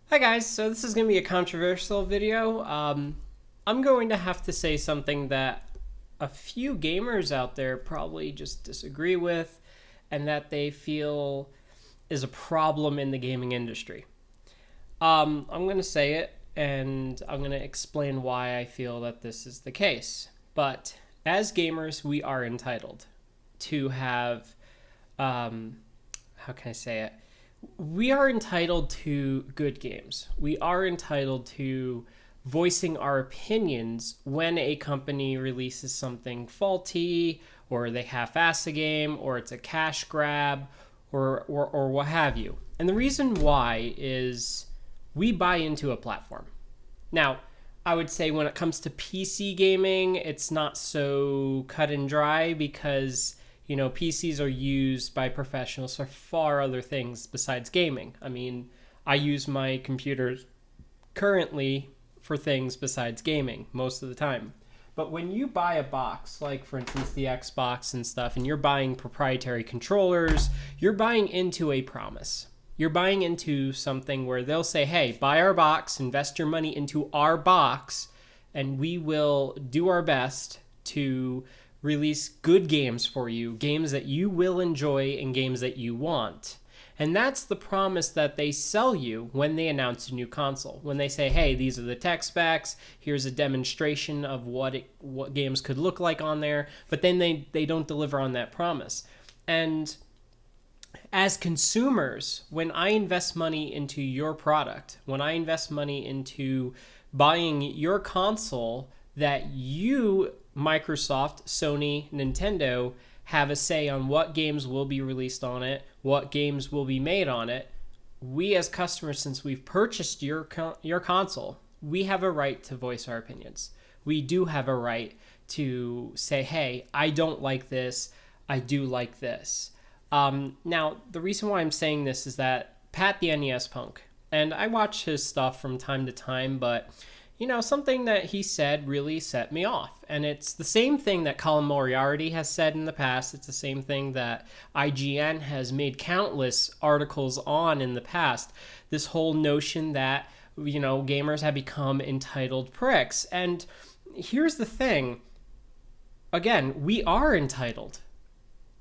Hi guys, so this is going to be a controversial video. I'm going to have to say something that a few gamers out there probably just disagree with and that they feel is a problem in the gaming industry. I'm going to say it and I'm going to explain why I feel that this is the case. But as gamers, we are entitled to have, how can I say it? We are entitled to good games. We are entitled to voicing our opinions when a company releases something faulty or they half-ass a game or it's a cash grab or what have you. And the reason why is we buy into a platform. Now, I would say when it comes to PC gaming, it's not so cut and dry because PCs are used by professionals for far other things besides gaming. I mean, I use my computer currently for things besides gaming most of the time. But when you buy a box, like for instance the Xbox and stuff, and you're buying proprietary controllers, you're buying into a promise. You're buying into something where they'll say, hey, buy our box, invest your money into our box, and we will do our best to release good games for you, games that you will enjoy and games that you want. And that's the promise that they sell you when they announce a new console. When they say, hey, these are the tech specs, here's a demonstration of what games could look like on there, but then they don't deliver on that promise. And as consumers, when I invest money into your product, when I invest money into buying your console that you, Microsoft, Sony, Nintendo, have a say on what games will be released on it, what games will be made on it, we as customers, since we've purchased your console, we have a right to voice our opinions. We do have a right to say, hey, I don't like this, I do like this. Now, the reason why I'm saying this is that Pat the NES Punk, and I watch his stuff from time to time, but something that he said really set me off. And it's the same thing that Colin Moriarty has said in the past. It's the same thing that IGN has made countless articles on in the past. This whole notion that, gamers have become entitled pricks. And here's the thing. Again, we are entitled.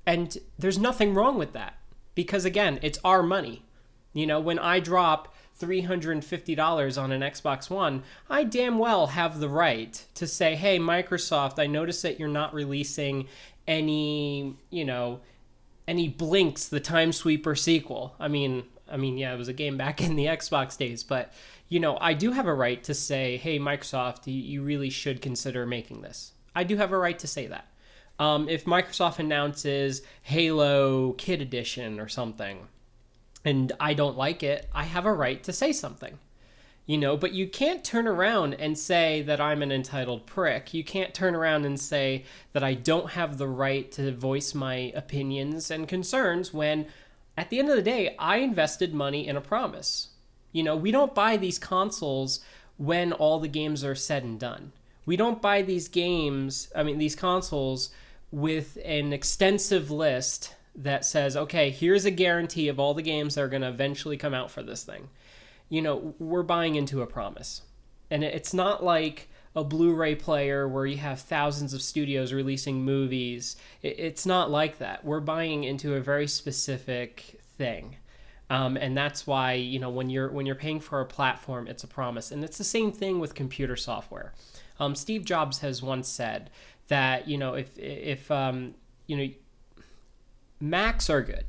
And there's nothing wrong with that. Because, again, it's our money. When I drop $350 on an Xbox One, I damn well have the right to say, hey, Microsoft, I notice that you're not releasing any Blinks, the Time Sweeper sequel. I mean, yeah, it was a game back in the Xbox days, but, I do have a right to say, hey, Microsoft, you really should consider making this. I do have a right to say that. If Microsoft announces Halo Kid Edition or something, and I don't like it, I have a right to say something. But you can't turn around and say that I'm an entitled prick. You can't turn around and say that I don't have the right to voice my opinions and concerns when, at the end of the day, I invested money in a promise. We don't buy these consoles when all the games are said and done. We don't buy these consoles with an extensive list that says, okay, here's a guarantee of all the games that are going to eventually come out for this thing. We're buying into a promise. And it's not like a Blu-ray player where you have thousands of studios releasing movies. It's not like that. We're buying into a very specific thing. And that's why, when you're paying for a platform, it's a promise. And it's the same thing with computer software. Steve Jobs has once said that, if Macs are good,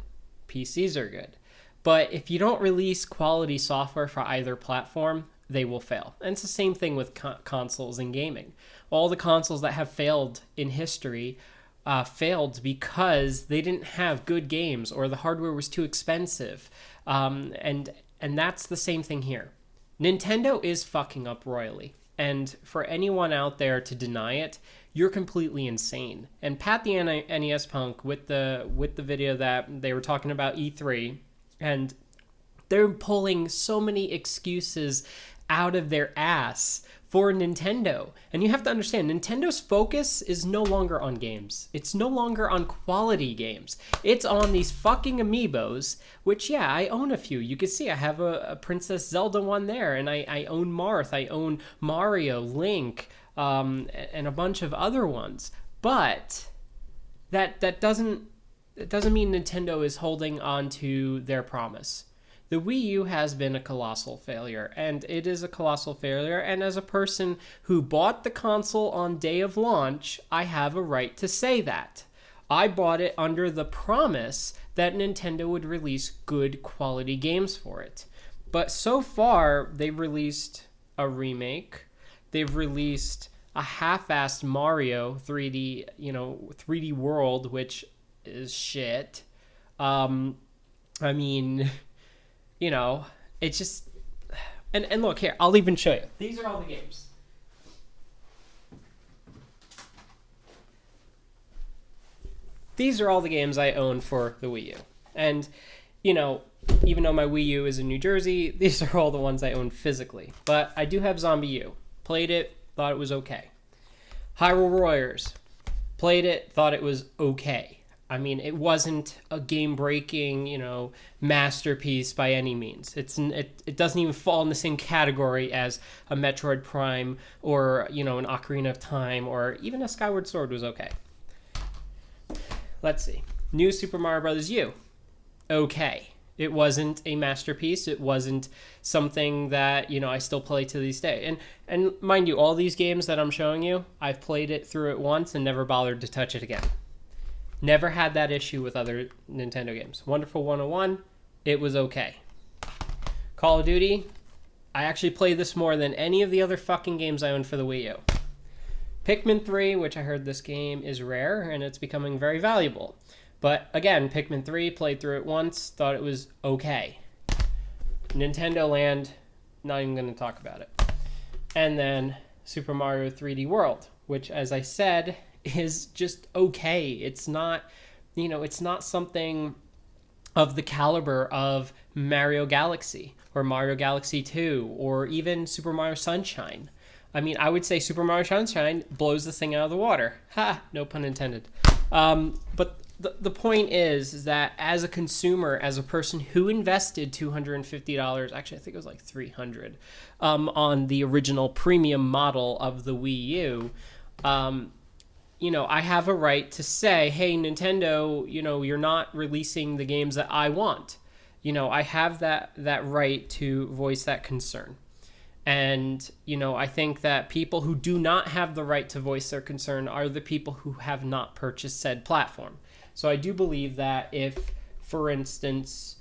PCs are good, but if you don't release quality software for either platform, they will fail. And it's the same thing with consoles and gaming. All the consoles that have failed in history failed because they didn't have good games or the hardware was too expensive. And that's the same thing here. Nintendo is fucking up royally. And for anyone out there to deny it, you're completely insane. And Pat the NES Punk with the video that they were talking about E3, and they're pulling so many excuses out of their ass for Nintendo. And you have to understand, Nintendo's focus is no longer on games. It's no longer on quality games. It's on these fucking amiibos, which, yeah, I own a few. You can see I have a Princess Zelda one there, and I own Marth, I own Mario, Link, and a bunch of other ones. But that doesn't mean Nintendo is holding on to their promise. The Wii U has been a colossal failure, and it is a colossal failure, and as a person who bought the console on day of launch, I have a right to say that. I bought it under the promise that Nintendo would release good quality games for it. But so far, they've released a remake, they've released a half-assed Mario 3D World, which is shit. It's just... And look, here, I'll even show you. These are all the games. These are all the games I own for the Wii U. And, even though my Wii U is in New Jersey, these are all the ones I own physically. But I do have Zombie U. Played it, thought it was okay. Hyrule Warriors. Played it, thought it was okay. I mean, it wasn't a game-breaking, masterpiece by any means. It doesn't even fall in the same category as a Metroid Prime or, an Ocarina of Time, or even a Skyward Sword was okay. Let's see. New Super Mario Bros. U. Okay. It wasn't a masterpiece. It wasn't something that, I still play to this day. And mind you, all these games that I'm showing you, I've played it through it once and never bothered to touch it again. Never had that issue with other Nintendo games. Wonderful 101, it was okay. Call of Duty, I actually played this more than any of the other fucking games I own for the Wii U. Pikmin 3, which I heard this game is rare, and it's becoming very valuable. But again, Pikmin 3, played through it once, thought it was okay. Nintendo Land, not even going to talk about it. And then Super Mario 3D World, which, as I said, is just okay. It's not, it's not something of the caliber of Mario Galaxy or Mario Galaxy 2 or even Super Mario Sunshine. I mean, I would say Super Mario Sunshine blows this thing out of the water. Ha! No pun intended. But the point is that as a consumer, as a person who invested $250, actually I think it was like $300, on the original premium model of the Wii U, I have a right to say, hey, Nintendo, you're not releasing the games that I want. I have that right to voice that concern. And, I think that people who do not have the right to voice their concern are the people who have not purchased said platform. So I do believe that if, for instance,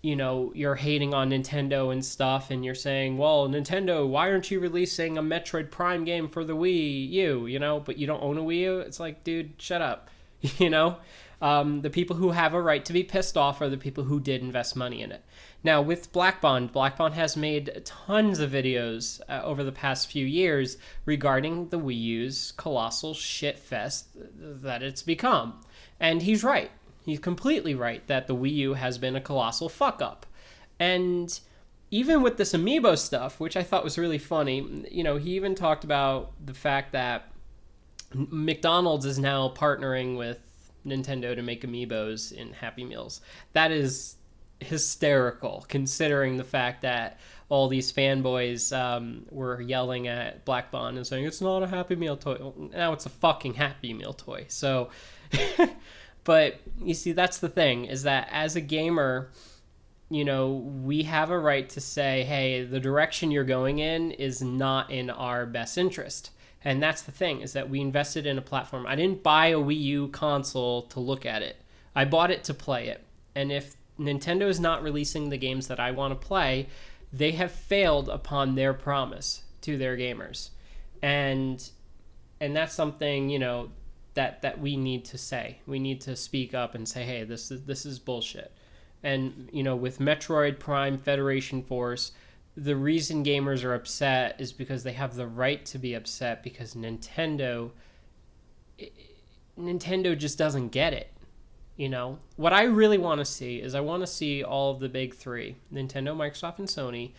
you're hating on Nintendo and stuff, and you're saying, well, Nintendo, why aren't you releasing a Metroid Prime game for the Wii U, but you don't own a Wii U? It's like, dude, shut up, The people who have a right to be pissed off are the people who did invest money in it. Now, with Black Bond has made tons of videos over the past few years regarding the Wii U's colossal shitfest that it's become. And he's right. He's completely right that the Wii U has been a colossal fuck-up. And even with this Amiibo stuff, which I thought was really funny, he even talked about the fact that McDonald's is now partnering with Nintendo to make Amiibos in Happy Meals. That is hysterical, considering the fact that all these fanboys were yelling at Black Bond and saying, it's not a Happy Meal toy. Well, now it's a fucking Happy Meal toy. So... But you see, that's the thing, is that as a gamer, we have a right to say, hey, the direction you're going in is not in our best interest. And that's the thing, is that we invested in a platform. I didn't buy a Wii U console to look at it. I bought it to play it. And if Nintendo is not releasing the games that I want to play, they have failed upon their promise to their gamers. And that's something, that we need to say. We need to speak up and say, hey, this is bullshit. And, with Metroid Prime Federation Force, the reason gamers are upset is because they have the right to be upset, because Nintendo just doesn't get it. What I really want to see is I want to see all of the big three, Nintendo, Microsoft, and Sony,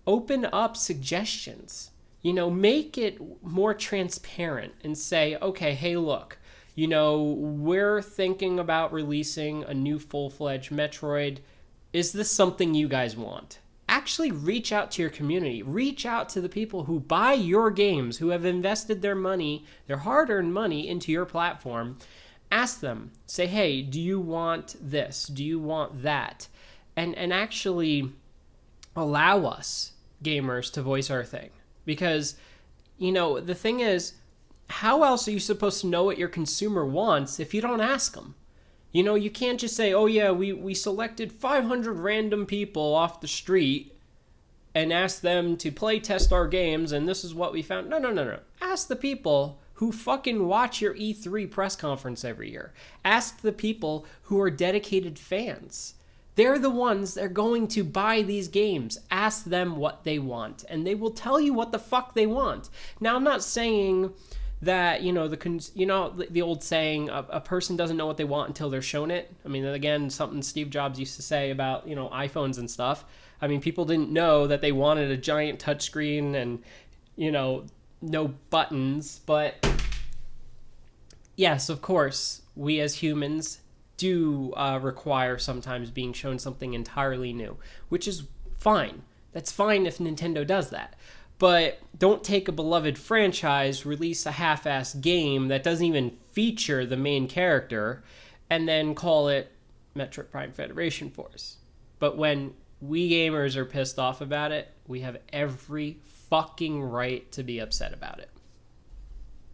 open up suggestions make it more transparent and say, okay, hey, look, we're thinking about releasing a new full-fledged Metroid. Is this something you guys want? Actually reach out to your community. Reach out to the people who buy your games, who have invested their money, their hard-earned money into your platform. Ask them. Say, hey, do you want this? Do you want that? And actually allow us, gamers, to voice our thing. Because, the thing is, how else are you supposed to know what your consumer wants if you don't ask them? You can't just say, oh yeah, we selected 500 random people off the street and asked them to play test our games and this is what we found. No. Ask the people who fucking watch your E3 press conference every year. Ask the people who are dedicated fans. They're the ones that are going to buy these games. Ask them what they want, and they will tell you what the fuck they want. Now, I'm not saying that, the old saying, a person doesn't know what they want until they're shown it. I mean, again, something Steve Jobs used to say about, iPhones and stuff. I mean, people didn't know that they wanted a giant touchscreen and, no buttons. But yes, of course, we as humans do require sometimes being shown something entirely new, which is fine. That's fine if Nintendo does that. But don't take a beloved franchise, release a half-assed game that doesn't even feature the main character, and then call it Metroid Prime Federation Force. But when we gamers are pissed off about it, we have every fucking right to be upset about it.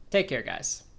Take care, guys.